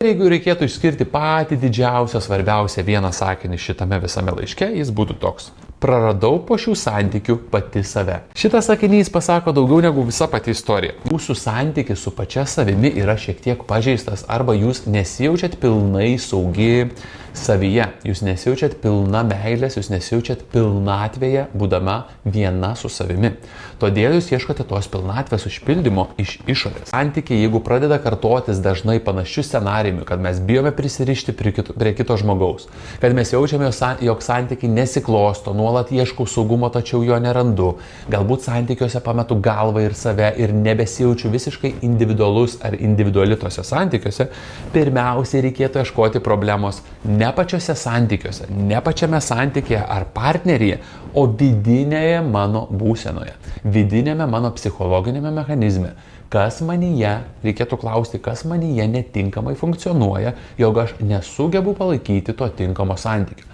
Jeigu reikėtų išskirti patį didžiausią, svarbiausią vieną sakinį šitame visame laiške, jis būtų toks. Praradau po šių santykių pati save. Šitas sakinys pasako daugiau negu visa pati istorija. Jūsų santykis su pačia savimi yra šiek tiek pažeistas arba jūs nesijaučiat pilnai saugi savyje. Jūs nesijaučiat pilna meilės, jūs nesijaučiat pilnatvėje, būdama viena su savimi. Todėl jūs ieškote tos pilnatvės užpildymo iš išorės. Santykiai, jeigu pradeda kartotis dažnai panašių scenarijų, kad mes bijome prisirišti prie kito žmogaus, kad mes jaučiame, jog santykiai nesiklosto, nuolat ieškau saugumo, tačiau jo nerandu, galbūt santykiuose pametu galvą ir save ir nebesijaučiu visiškai individualus ar individuali tose santykiuose, pirmiausiai reikėtų ieškoti problemos ne pačiose santykiuose, ne pačiame santykėje ar partneryje, o vidinėje mano būsenoje, vidinėme mano psichologinėme mechanizme. Kas manyje, reikėtų klausti, kas manyje netinkamai funkcionuoja, jog aš nesugebu palaikyti to tinkamo santykio.